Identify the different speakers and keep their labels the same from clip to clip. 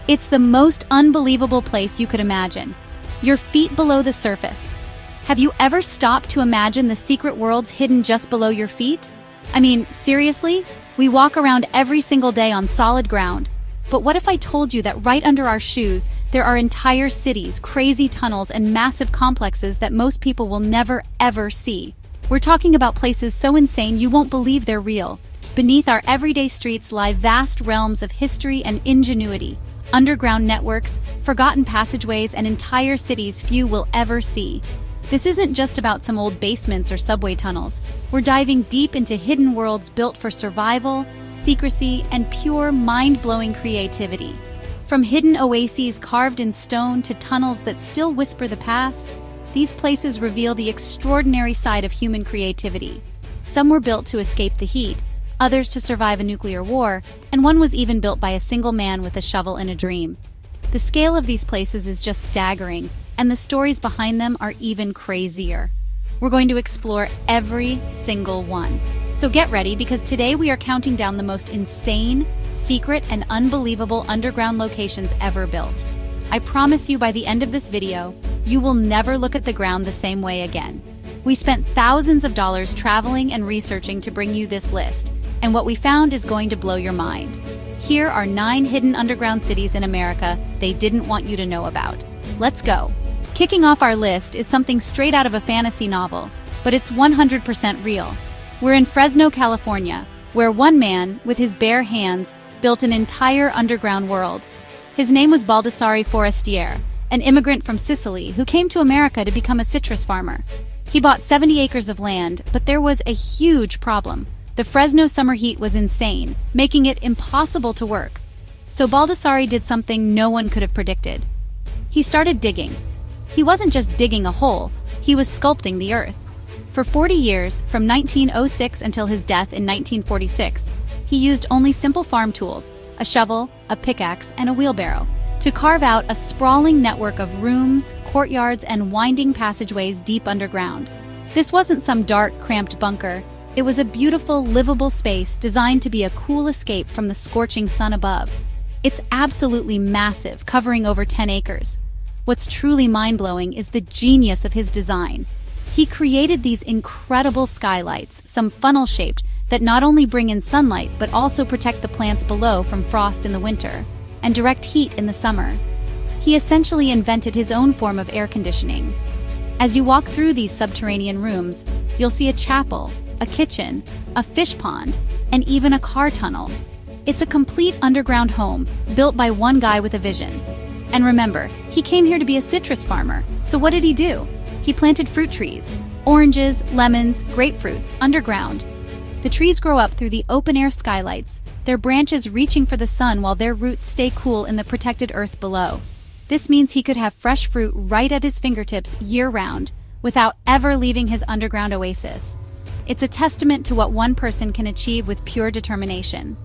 Speaker 1: It's the most unbelievable place you could imagine. Your feet below the surface. Have you ever stopped to imagine the secret worlds hidden just below your feet? I mean, seriously? We walk around every single day on solid ground. But what if I told you that right under our shoes, there are entire cities, crazy tunnels, and massive complexes that most people will never, ever see? We're talking about places so insane you won't believe they're real. Beneath our everyday streets lie vast realms of history and ingenuity, underground networks, forgotten passageways, and entire cities few will ever see. This isn't just about some old basements or subway tunnels. We're diving deep into hidden worlds built for survival, secrecy, and pure, mind-blowing creativity. From hidden oases carved in stone to tunnels that still whisper the past, these places reveal the extraordinary side of human creativity. Some were built to escape the heat, others to survive a nuclear war, and one was even built by a single man with a shovel and a dream. The scale of these places is just staggering, and the stories behind them are even crazier. We're going to explore every single one. So get ready, because today we are counting down the most insane, secret, and unbelievable underground locations ever built. I promise you, by the end of this video, you will never look at the ground the same way again. We spent thousands of dollars traveling and researching to bring you this list, and what we found is going to blow your mind. Here are 9 hidden underground cities in America they didn't want you to know about. Let's go. Kicking off our list is something straight out of a fantasy novel, but it's 100% real. We're in Fresno, California, where one man, with his bare hands, built an entire underground world. His name was Baldassare Forestier, an immigrant from Sicily who came to America to become a citrus farmer. He bought 70 acres of land, but there was a huge problem. The Fresno summer heat was insane, making it impossible to work. So Baldassare did something no one could have predicted. He started digging. He wasn't just digging a hole, he was sculpting the earth. For 40 years, from 1906 until his death in 1946, he used only simple farm tools, a shovel, a pickaxe, and a wheelbarrow, to carve out a sprawling network of rooms, courtyards, and winding passageways deep underground. This wasn't some dark, cramped bunker. It was a beautiful, livable space designed to be a cool escape from the scorching sun above. It's absolutely massive, covering over 10 acres. What's truly mind-blowing is the genius of his design. He created these incredible skylights, some funnel-shaped, that not only bring in sunlight but also protect the plants below from frost in the winter and direct heat in the summer. He essentially invented his own form of air conditioning. As you walk through these subterranean rooms, you'll see a chapel, a kitchen, a fish pond, and even a car tunnel. It's a complete underground home, built by one guy with a vision. And remember, he came here to be a citrus farmer, so what did he do? He planted fruit trees, oranges, lemons, grapefruits, underground. The trees grow up through the open-air skylights, their branches reaching for the sun while their roots stay cool in the protected earth below. This means he could have fresh fruit right at his fingertips year-round, without ever leaving his underground oasis. It's a testament to what one person can achieve with pure determination.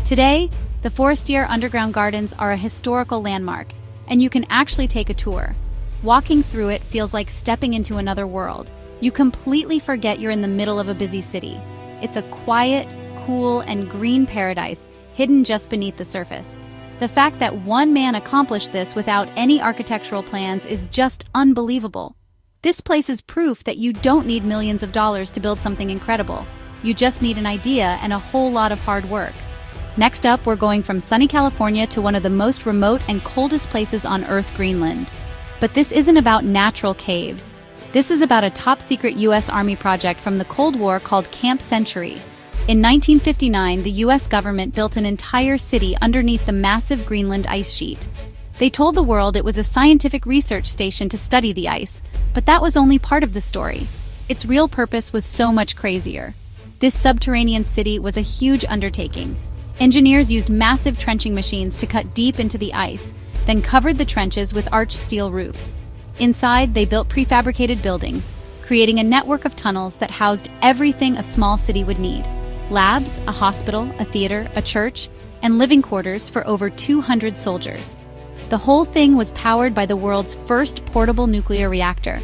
Speaker 1: Today, the Forestier Underground Gardens are a historical landmark, and you can actually take a tour. Walking through it feels like stepping into another world. You completely forget you're in the middle of a busy city. It's a quiet, cool, and green paradise hidden just beneath the surface. The fact that one man accomplished this without any architectural plans is just unbelievable. This place is proof that you don't need millions of dollars to build something incredible. You just need an idea and a whole lot of hard work. Next up, we're going from sunny California to one of the most remote and coldest places on Earth, Greenland. But this isn't about natural caves. This is about a top-secret U.S. Army project from the Cold War called Camp Century. In 1959, the U.S. government built an entire city underneath the massive Greenland ice sheet. They told the world it was a scientific research station to study the ice, but that was only part of the story. Its real purpose was so much crazier. This subterranean city was a huge undertaking. Engineers used massive trenching machines to cut deep into the ice, then covered the trenches with arched steel roofs. Inside, they built prefabricated buildings, creating a network of tunnels that housed everything a small city would need: labs, a hospital, a theater, a church, and living quarters for over 200 soldiers. The whole thing was powered by the world's first portable nuclear reactor.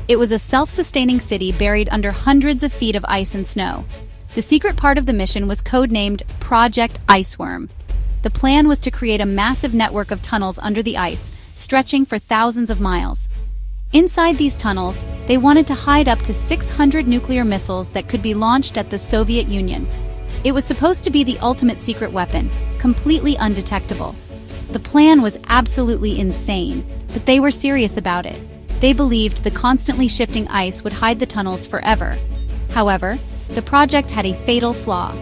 Speaker 1: It was a self-sustaining city buried under hundreds of feet of ice and snow. The secret part of the mission was codenamed Project Iceworm. The plan was to create a massive network of tunnels under the ice, stretching for thousands of miles. Inside these tunnels, they wanted to hide up to 600 nuclear missiles that could be launched at the Soviet Union. It was supposed to be the ultimate secret weapon, completely undetectable. The plan was absolutely insane, but they were serious about it. They believed the constantly shifting ice would hide the tunnels forever. However, the project had a fatal flaw.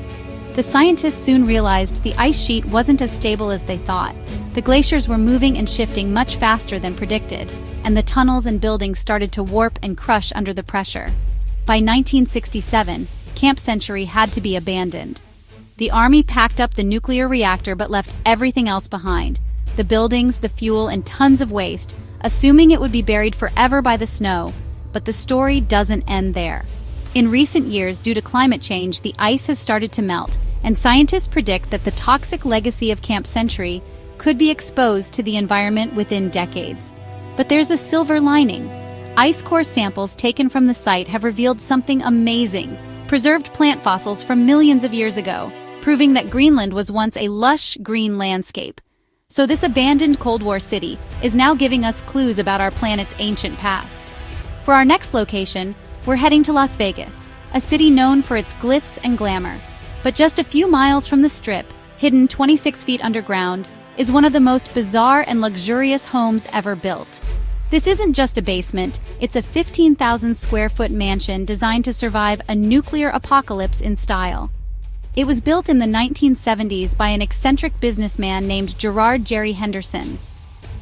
Speaker 1: The scientists soon realized the ice sheet wasn't as stable as they thought. The glaciers were moving and shifting much faster than predicted, and the tunnels and buildings started to warp and crush under the pressure. By 1967, Camp Century had to be abandoned. The Army packed up the nuclear reactor but left everything else behind: the buildings, the fuel, and tons of waste, assuming it would be buried forever by the snow. But the story doesn't end there. In recent years, due to climate change, the ice has started to melt, and scientists predict that the toxic legacy of Camp Century could be exposed to the environment within decades. But there's a silver lining. Ice core samples taken from the site have revealed something amazing: preserved plant fossils from millions of years ago, proving that Greenland was once a lush green landscape. So this abandoned Cold War city is now giving us clues about our planet's ancient past. For our next location, we're heading to Las Vegas, a city known for its glitz and glamour. But just a few miles from the Strip, hidden 26 feet underground, is one of the most bizarre and luxurious homes ever built. This isn't just a basement, it's a 15,000 square foot mansion designed to survive a nuclear apocalypse in style. It was built in the 1970s by an eccentric businessman named Gerard Jerry Henderson.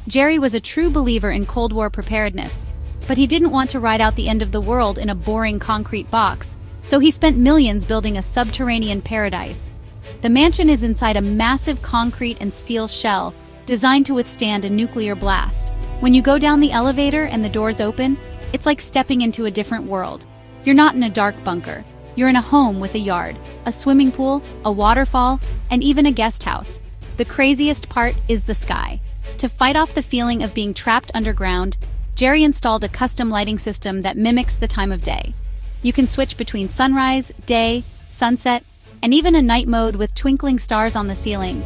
Speaker 1: Jerry was a true believer in Cold War preparedness, but he didn't want to ride out the end of the world in a boring concrete box, so he spent millions building a subterranean paradise. The mansion is inside a massive concrete and steel shell designed to withstand a nuclear blast. When you go down the elevator and the doors open, it's like stepping into a different world. You're not in a dark bunker. You're in a home with a yard, a swimming pool, a waterfall, and even a guest house. The craziest part is the sky. To fight off the feeling of being trapped underground, Jerry installed a custom lighting system that mimics the time of day. You can switch between sunrise, day, sunset, and even a night mode with twinkling stars on the ceiling.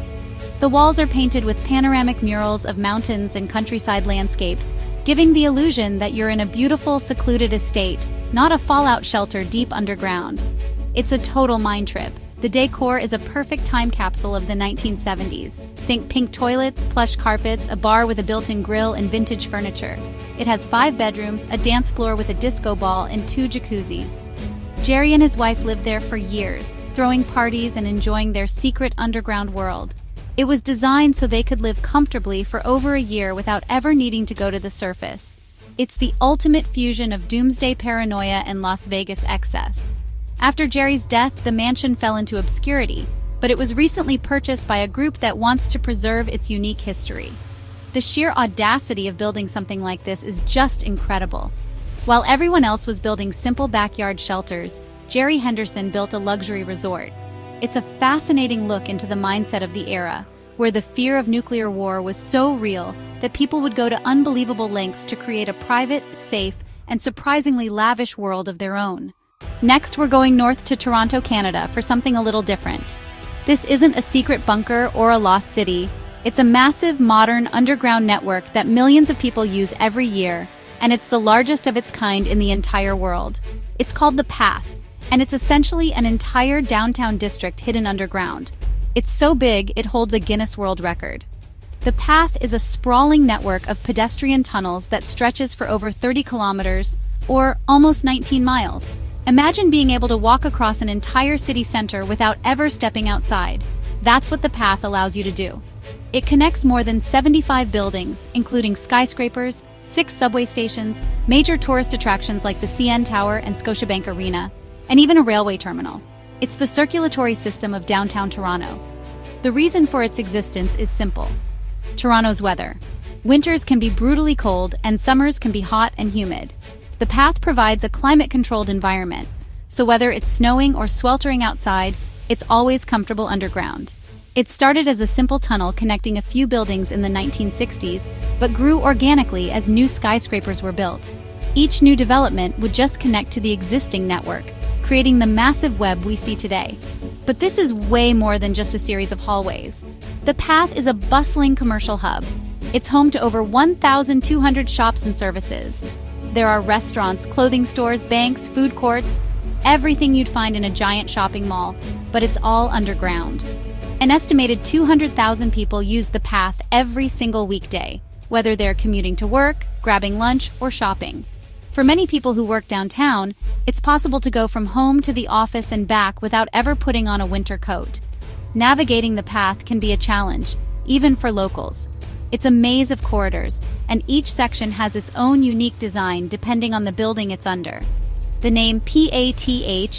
Speaker 1: The walls are painted with panoramic murals of mountains and countryside landscapes, giving the illusion that you're in a beautiful, secluded estate, not a fallout shelter deep underground. It's a total mind trip. The decor is a perfect time capsule of the 1970s. Think pink toilets, plush carpets, a bar with a built-in grill, and vintage furniture. It has 5 bedrooms, a dance floor with a disco ball, and 2 jacuzzis. Jerry and his wife lived there for years, throwing parties and enjoying their secret underground world. It was designed so they could live comfortably for over a year without ever needing to go to the surface. It's the ultimate fusion of doomsday paranoia and Las Vegas excess. After Jerry's death, the mansion fell into obscurity, but it was recently purchased by a group that wants to preserve its unique history. The sheer audacity of building something like this is just incredible. While everyone else was building simple backyard shelters, Jerry Henderson built a luxury resort. It's a fascinating look into the mindset of the era, where the fear of nuclear war was so real that people would go to unbelievable lengths to create a private, safe, and surprisingly lavish world of their own. Next, we're going north to Toronto, Canada, for something a little different. This isn't a secret bunker or a lost city. It's a massive, modern, underground network that millions of people use every year, and it's the largest of its kind in the entire world. It's called The Path, and it's essentially an entire downtown district hidden underground. It's so big, it holds a Guinness World Record. The Path is a sprawling network of pedestrian tunnels that stretches for over 30 kilometers, or almost 19 miles. Imagine being able to walk across an entire city center without ever stepping outside. That's what The Path allows you to do. It connects more than 75 buildings, including skyscrapers, 6 subway stations, major tourist attractions like the CN Tower and Scotiabank Arena, and even a railway terminal. It's the circulatory system of downtown Toronto. The reason for its existence is simple. Toronto's weather. Winters can be brutally cold, and summers can be hot and humid. The Path provides a climate-controlled environment, so whether it's snowing or sweltering outside, it's always comfortable underground. It started as a simple tunnel connecting a few buildings in the 1960s, but grew organically as new skyscrapers were built. Each new development would just connect to the existing network, creating the massive web we see today. But But this is way more than just a series of hallways. The path is a bustling commercial hub. It's home to over 1,200 shops and services. There are restaurants, clothing stores, banks, food courts, everything you'd find in a giant shopping mall, but it's all underground. An estimated 200,000 people use the path every single weekday, whether they're commuting to work, grabbing lunch, or shopping. For many people who work downtown, it's possible to go from home to the office and back without ever putting on a winter coat. Navigating the path can be a challenge, even for locals. It's a maze of corridors, and each section has its own unique design depending on the building it's under. The name PATH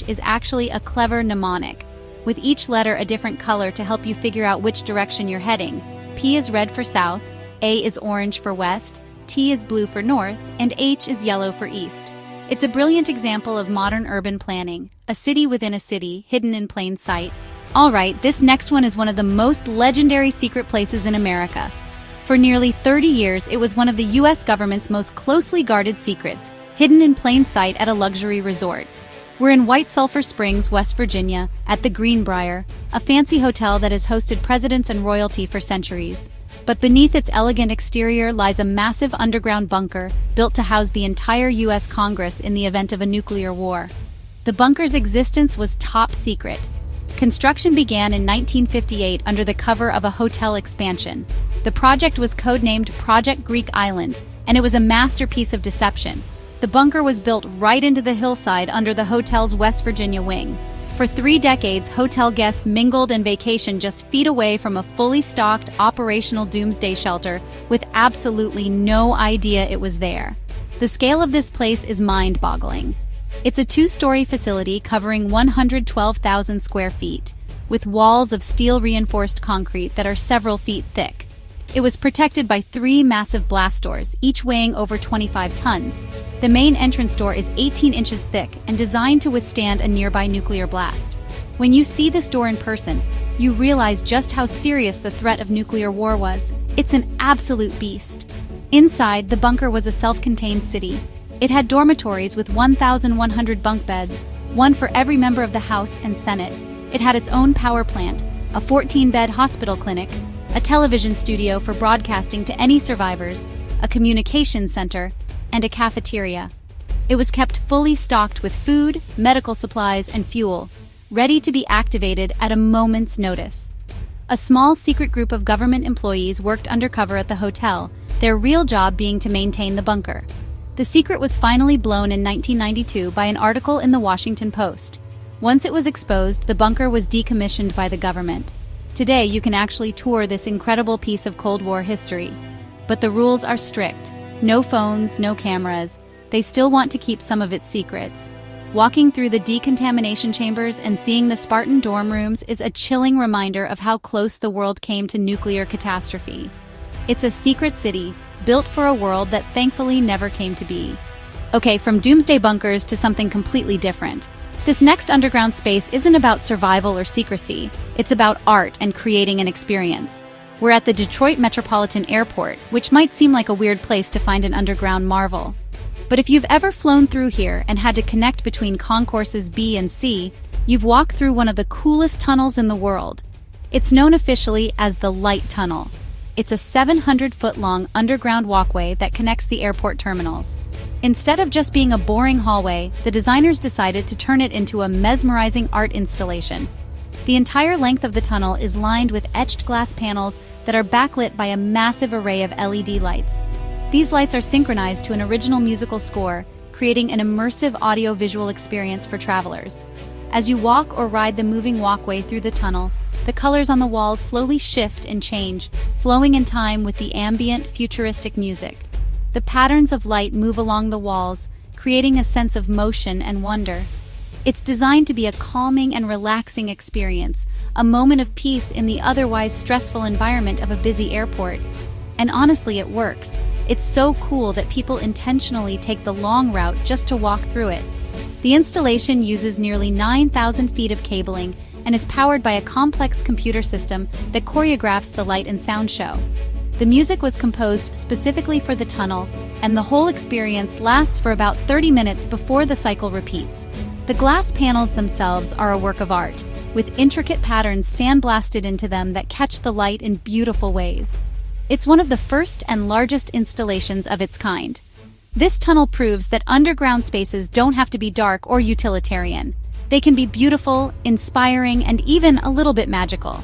Speaker 1: is actually a clever mnemonic, with each letter a different color to help you figure out which direction you're heading. P is red for south, A is orange for west, T is blue for north, and H is yellow for east. It's a brilliant example of modern urban planning, a city within a city, hidden in plain sight. Alright, this next one is one of the most legendary secret places in America. For nearly 30 years, it was one of the US government's most closely guarded secrets, hidden in plain sight at a luxury resort. We're in White Sulphur Springs, West Virginia, at the Greenbrier, a fancy hotel that has hosted presidents and royalty for centuries. But beneath its elegant exterior lies a massive underground bunker built to house the entire US Congress in the event of a nuclear war. The bunker's existence was top secret. Construction began in 1958 under the cover of a hotel expansion. The project was codenamed Project Greek Island, and it was a masterpiece of deception. The bunker was built right into the hillside under the hotel's West Virginia wing. For 3 decades, hotel guests mingled and vacationed just feet away from a fully stocked, operational doomsday shelter with absolutely no idea it was there. The scale of this place is mind-boggling. It's a 2-story facility covering 112,000 square feet, with walls of steel-reinforced concrete that are several feet thick. It was protected by 3 massive blast doors, each weighing over 25 tons. The main entrance door is 18 inches thick and designed to withstand a nearby nuclear blast. When you see this door in person, you realize just how serious the threat of nuclear war was. It's an absolute beast. Inside, the bunker was a self-contained city. It had dormitories with 1,100 bunk beds, one for every member of the House and Senate. It had its own power plant, a 14-bed hospital clinic, a television studio for broadcasting to any survivors, a communications center, and a cafeteria. It was kept fully stocked with food, medical supplies, and fuel, ready to be activated at a moment's notice. A small secret group of government employees worked undercover at the hotel, their real job being to maintain the bunker. The secret was finally blown in 1992 by an article in the Washington Post. Once it was exposed, the bunker was decommissioned by the government. Today, you can actually tour this incredible piece of Cold War history. But the rules are strict. No phones, no cameras. They still want to keep some of its secrets. Walking through the decontamination chambers and seeing the Spartan dorm rooms is a chilling reminder of how close the world came to nuclear catastrophe. It's a secret city, built for a world that thankfully never came to be. Okay, from doomsday bunkers to something completely different. This next underground space isn't about survival or secrecy. It's about art and creating an experience. We're at the Detroit Metropolitan Airport, which might seem like a weird place to find an underground marvel. But if you've ever flown through here and had to connect between concourses B and C, you've walked through one of the coolest tunnels in the world. It's known officially as the Light Tunnel. It's a 700-foot-long underground walkway that connects the airport terminals. Instead of just being a boring hallway, the designers decided to turn it into a mesmerizing art installation. The entire length of the tunnel is lined with etched glass panels that are backlit by a massive array of LED lights. These lights are synchronized to an original musical score, creating an immersive audio-visual experience for travelers. As you walk or ride the moving walkway through the tunnel, the colors on the walls slowly shift and change, flowing in time with the ambient, futuristic music. The patterns of light move along the walls, creating a sense of motion and wonder. It's designed to be a calming and relaxing experience, a moment of peace in the otherwise stressful environment of a busy airport. And honestly, it works. It's so cool that people intentionally take the long route just to walk through it. The installation uses nearly 9,000 feet of cabling and is powered by a complex computer system that choreographs the light and sound show. The music was composed specifically for the tunnel, and the whole experience lasts for about 30 minutes before the cycle repeats. The glass panels themselves are a work of art. with intricate patterns sandblasted into them that catch the light in beautiful ways. It's one of the first and largest installations of its kind. This tunnel proves that underground spaces don't have to be dark or utilitarian. They can be beautiful, inspiring, and even a little bit magical.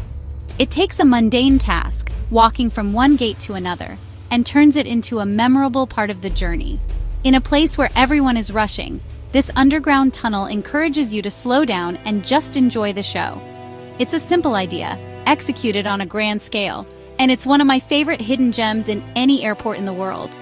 Speaker 1: It takes a mundane task, walking from one gate to another, and turns it into a memorable part of the journey. In a place where everyone is rushing, this underground tunnel encourages you to slow down and just enjoy the show. It's a simple idea, executed on a grand scale, and it's one of my favorite hidden gems in any airport in the world.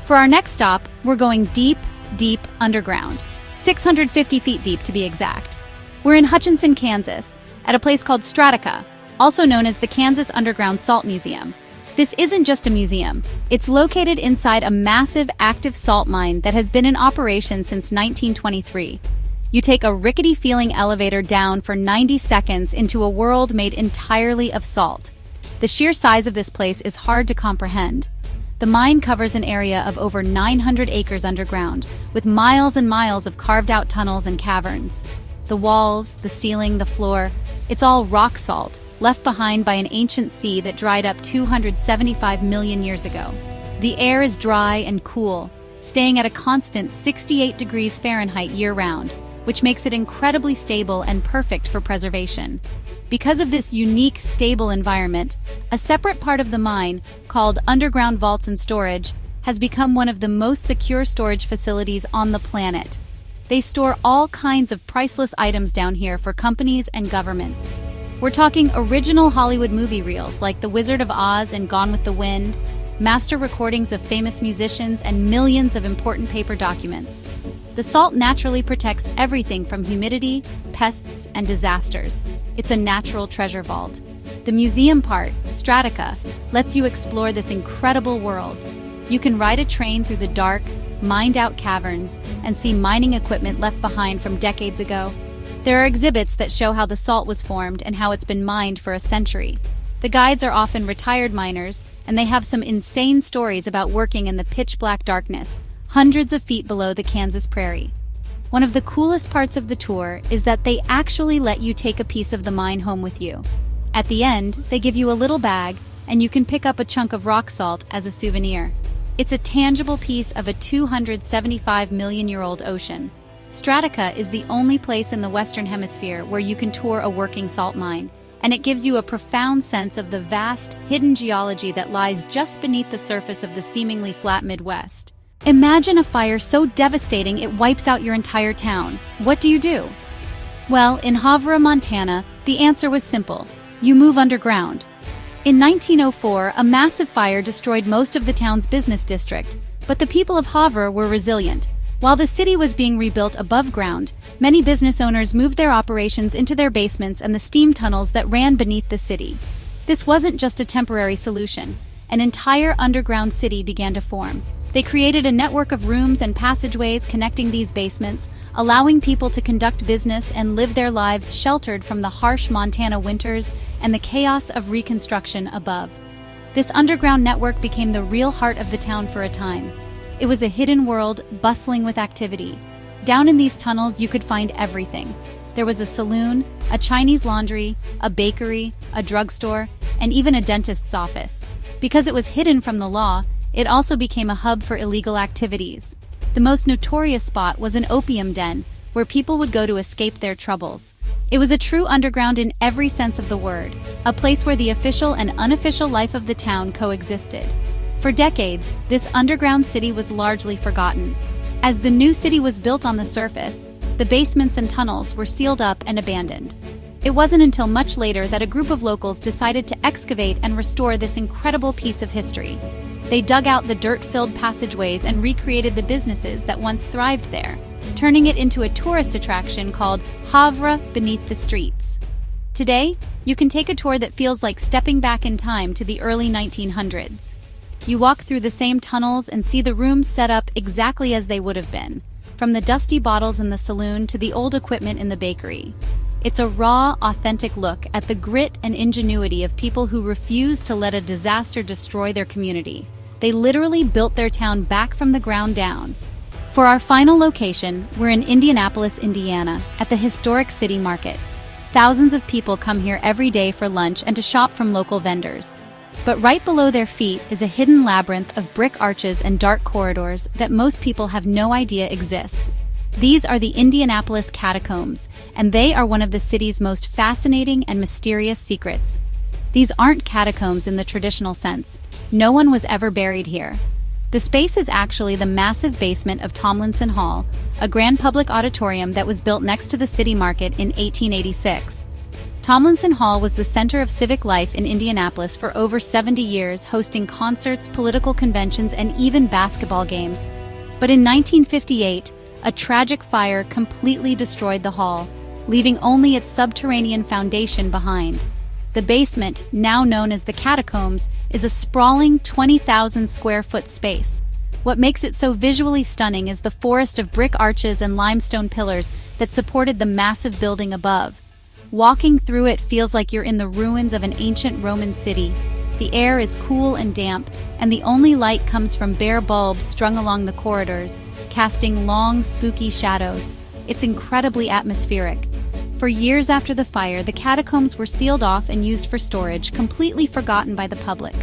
Speaker 1: For our next stop, we're going deep, deep underground. 650 feet deep to be exact. We're in Hutchinson, Kansas, at a place called Stratica, also known as the Kansas Underground Salt Museum. This isn't just a museum. It's located inside a massive active salt mine that has been in operation since 1923. You take a rickety-feeling elevator down for 90 seconds into a world made entirely of salt. The sheer size of this place is hard to comprehend. The mine covers an area of over 900 acres underground, with miles and miles of carved-out tunnels and caverns. The walls, the ceiling, the floor, it's all rock salt, left behind by an ancient sea that dried up 275 million years ago. The air is dry and cool, staying at a constant 68 degrees Fahrenheit year-round, which makes it incredibly stable and perfect for preservation. Because of this unique, stable environment, a separate part of the mine, called Underground Vaults and Storage, has become one of the most secure storage facilities on the planet. They store all kinds of priceless items down here for companies and governments. We're talking original Hollywood movie reels like The Wizard of Oz and Gone with the Wind, master recordings of famous musicians, and millions of important paper documents. The salt naturally protects everything from humidity, pests, and disasters. It's a natural treasure vault. The museum part, Stratica, lets you explore this incredible world. You can ride a train through the dark, mined-out caverns and see mining equipment left behind from decades ago. There are exhibits that show how the salt was formed and how it's been mined for a century. The guides are often retired miners, and they have some insane stories about working in the pitch-black darkness, hundreds of feet below the Kansas prairie. One of the coolest parts of the tour is that they actually let you take a piece of the mine home with you. At the end, they give you a little bag, and you can pick up a chunk of rock salt as a souvenir. It's a tangible piece of a 275-million-year-old ocean. Stratica is the only place in the Western Hemisphere where you can tour a working salt mine, and it gives you a profound sense of the vast, hidden geology that lies just beneath the surface of the seemingly flat Midwest. Imagine a fire so devastating it wipes out your entire town. What do? Well, in Havre, Montana, the answer was simple. You move underground. In 1904, a massive fire destroyed most of the town's business district, but the people of Havre were resilient. While the city was being rebuilt above ground, many business owners moved their operations into their basements and the steam tunnels that ran beneath the city. This wasn't just a temporary solution. An entire underground city began to form. They created a network of rooms and passageways connecting these basements, allowing people to conduct business and live their lives sheltered from the harsh Montana winters and the chaos of reconstruction above. This underground network became the real heart of the town for a time. It was a hidden world, bustling with activity. Down in these tunnels, you could find everything. There was a saloon, a Chinese laundry, a bakery, a drugstore, and even a dentist's office. Because it was hidden from the law, it also became a hub for illegal activities. The most notorious spot was an opium den, where people would go to escape their troubles. It was a true underground in every sense of the word, a place where the official and unofficial life of the town coexisted. For decades, this underground city was largely forgotten. As the new city was built on the surface, the basements and tunnels were sealed up and abandoned. It wasn't until much later that a group of locals decided to excavate and restore this incredible piece of history. They dug out the dirt-filled passageways and recreated the businesses that once thrived there, turning it into a tourist attraction called Havre Beneath the Streets. Today, you can take a tour that feels like stepping back in time to the early 1900s. You walk through the same tunnels and see the rooms set up exactly as they would have been, from the dusty bottles in the saloon to the old equipment in the bakery. It's a raw, authentic look at the grit and ingenuity of people who refuse to let a disaster destroy their community. They literally built their town back from the ground down. For our final location, we're in Indianapolis, Indiana, at the historic City Market. Thousands of people come here every day for lunch and to shop from local vendors. But right below their feet is a hidden labyrinth of brick arches and dark corridors that most people have no idea exists. These are the Indianapolis catacombs, and they are one of the city's most fascinating and mysterious secrets. These aren't catacombs in the traditional sense. No one was ever buried here. The space is actually the massive basement of Tomlinson Hall, a grand public auditorium that was built next to the city market in 1886. Tomlinson Hall was the center of civic life in Indianapolis for over 70 years, hosting concerts, political conventions, and even basketball games. But in 1958, a tragic fire completely destroyed the hall, leaving only its subterranean foundation behind. The basement, now known as the catacombs, is a sprawling 20,000 square foot space. What makes it so visually stunning is the forest of brick arches and limestone pillars that supported the massive building above. Walking through it feels like you're in the ruins of an ancient Roman city. The air is cool and damp, and the only light comes from bare bulbs strung along the corridors, casting long, spooky shadows. It's incredibly atmospheric. For years after the fire, the catacombs were sealed off and used for storage, completely forgotten by the public.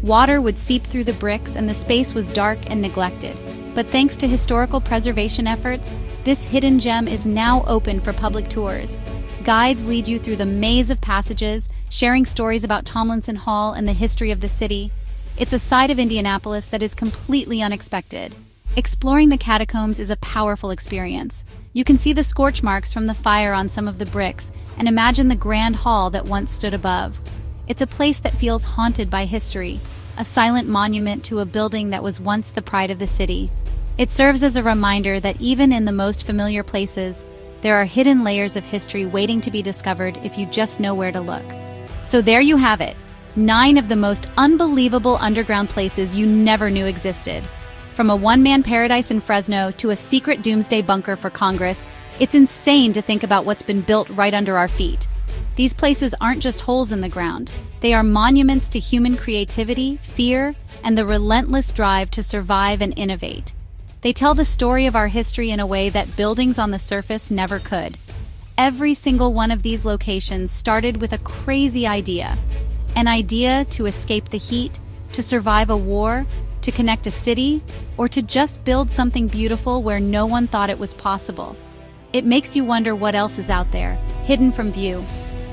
Speaker 1: Water would seep through the bricks and the space was dark and neglected. But thanks to historical preservation efforts, this hidden gem is now open for public tours. Guides lead you through the maze of passages, sharing stories about Tomlinson Hall and the history of the city. It's a side of Indianapolis that is completely unexpected. Exploring the catacombs is a powerful experience. You can see the scorch marks from the fire on some of the bricks and imagine the grand hall that once stood above. It's a place that feels haunted by history, a silent monument to a building that was once the pride of the city. It serves as a reminder that even in the most familiar places, there are hidden layers of history waiting to be discovered if you just know where to look. So there you have it, 9 of the most unbelievable underground places you never knew existed. From a one-man paradise in Fresno to a secret doomsday bunker for Congress, it's insane to think about what's been built right under our feet. These places aren't just holes in the ground. They are monuments to human creativity, fear, and the relentless drive to survive and innovate. They tell the story of our history in a way that buildings on the surface never could. Every single one of these locations started with a crazy idea. An idea to escape the heat, to survive a war, to connect a city, or to just build something beautiful where no one thought it was possible. It makes you wonder what else is out there, hidden from view.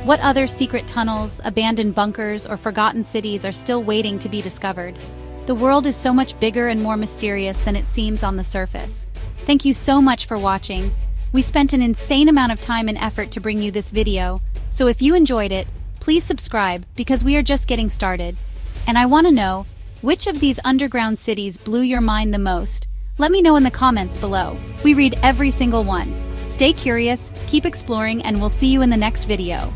Speaker 1: What other secret tunnels, abandoned bunkers, or forgotten cities are still waiting to be discovered? The world is so much bigger and more mysterious than it seems on the surface. Thank you so much for watching. We spent an insane amount of time and effort to bring you this video, so if you enjoyed it, please subscribe because we are just getting started. And I want to know, which of these underground cities blew your mind the most? Let me know in the comments below. We read every single one. Stay curious, keep exploring, and we'll see you in the next video.